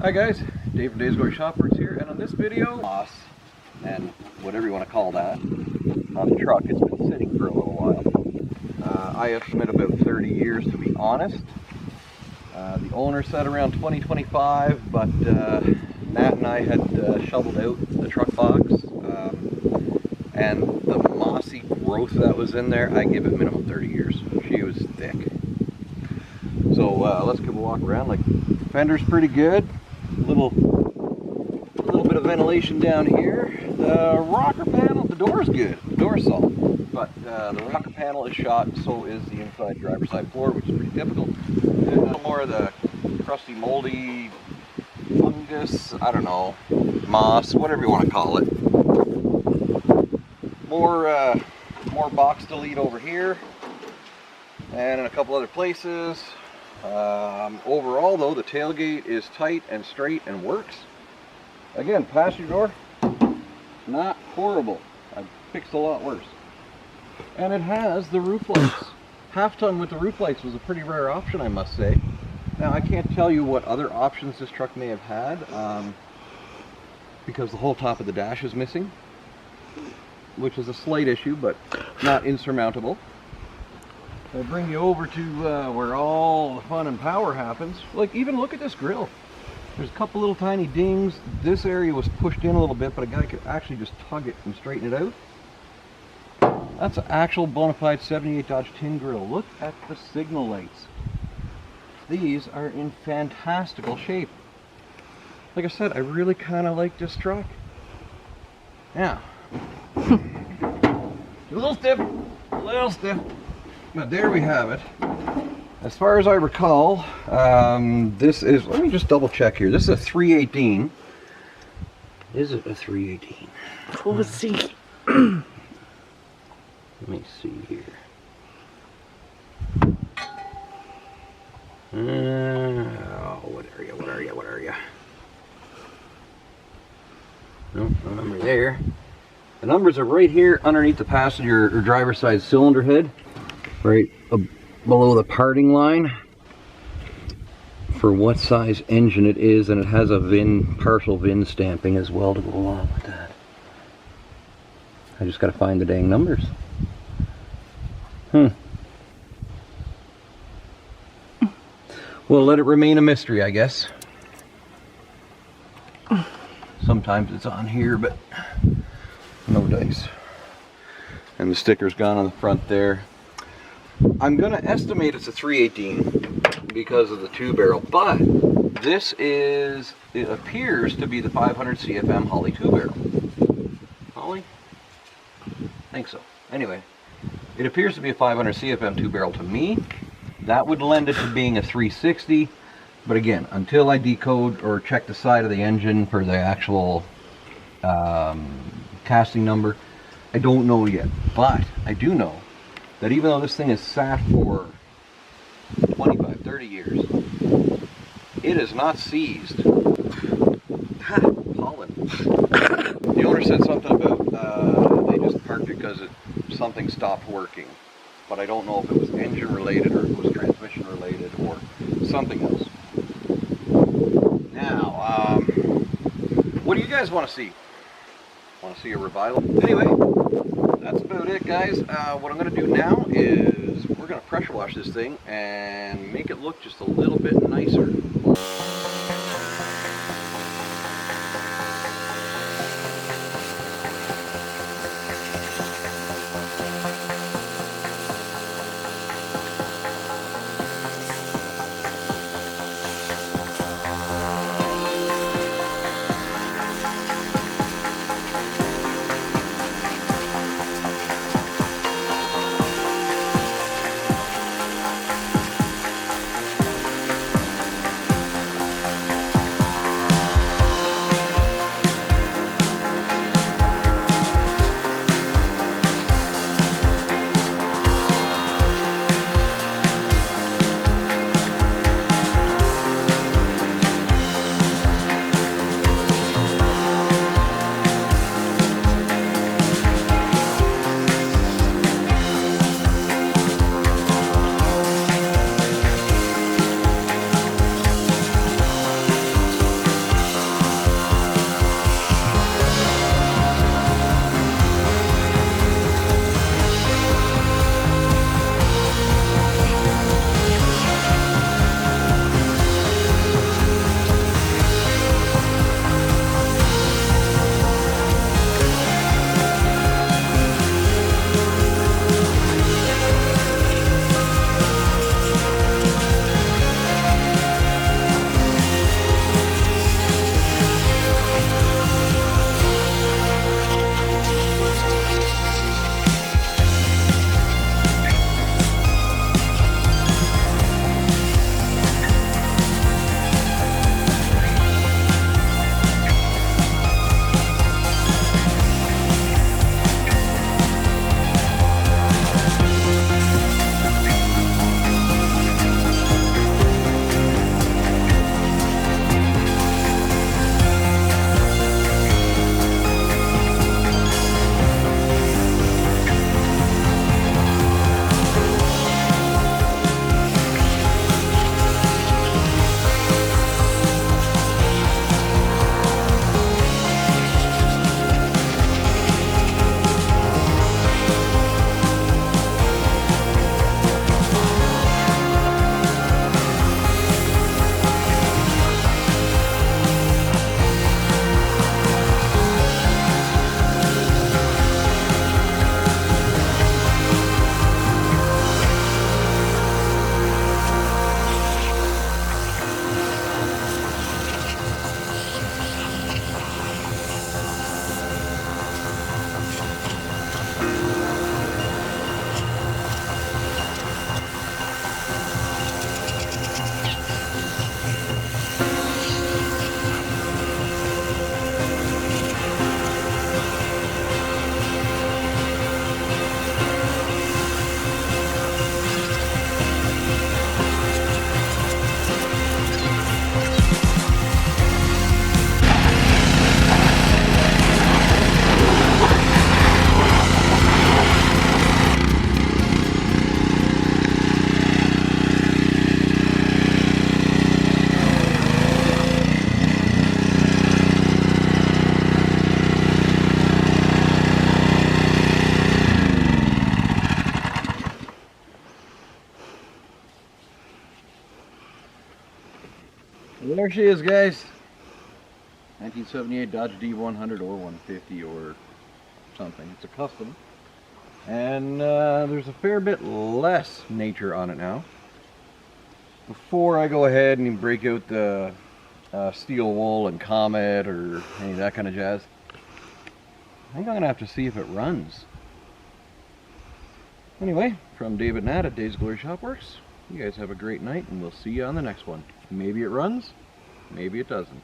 Hi guys, Dave from Dave's Going Shopworks here, and on this video, loss and whatever you want to call that, on the truck. It's been sitting for a little while. I estimate about 30 years, to be honest. The owner said around 2025, but Matt and I had shoveled out the truck box, and the mossy growth that was in there, I give it minimum 30 years. She was thick. So let's give a walk around. Like, fender's pretty good. A little bit of ventilation down here. The rocker panel, the door's good. The door's solid, but the rocker panel is shot, and so is the inside driver's side floor, which is pretty typical. And a little more of the crusty, moldy fungus, I don't know, moss, whatever you want to call it. More box delete over here, and in a couple other places. Overall though, the tailgate is tight and straight and works. Again, passenger door, not horrible. I've fixed a lot worse. And it has the roof lights. Half ton with the roof lights was a pretty rare option, I must say. Now I can't tell you what other options this truck may have had, because the whole top of the dash is missing, which is a slight issue, but not insurmountable. I'll bring you over to where all the fun and power happens. Like, even look at this grill. There's a couple little tiny dings. This area was pushed in a little bit, but a guy could actually just tug it and straighten it out. That's an actual bona fide 78 Dodge tin grill. Look at the signal lights. These are in fantastical shape. Like I said, I really kind of like this truck. Yeah. A little stiff, a little stiff. But there we have it. As far as I recall, this is, let me just double check here. This is a 318. Is it a 318? Well, let's see. Let me see here. What are you? Nope, no number there. The numbers are right here underneath the passenger or driver's side cylinder head. Right below the parting line for what size engine it is, and it has a VIN, partial VIN stamping as well to go along with that. I just gotta find the dang numbers. We'll let it remain a mystery, I guess. Sometimes it's on here, but no dice. And the sticker's gone on the front there. I'm going to estimate it's a 318 because of the 2-barrel, but this is, it appears to be the 500 CFM Holley 2-barrel. Holley? I think so. Anyway, it appears to be a 500 CFM 2-barrel to me. That would lend it to being a 360, but again, until I decode or check the side of the engine for the actual casting number, I don't know yet. But I do know that even though this thing has sat for 25, 30 years, it is not seized. Pollen. The owner said something about they just parked it because something stopped working. But I don't know if it was engine related or if it was transmission related or something else. Now, what do you guys want to see? Want to see a revival? Anyway, that's about it, guys. What I'm going to do now is we're going to pressure wash this thing and make it look just a little bit nicer. Well, there she is, guys. 1978 Dodge D100 or 150 or something. It's a custom. And there's a fair bit less nature on it now. Before I go ahead and break out the steel wool and comet or any of that kind of jazz, I think I'm going to have to see if it runs. Anyway, from David Nat at Dave's Glory Shop Works, you guys have a great night and we'll see you on the next one. Maybe it runs, maybe it doesn't.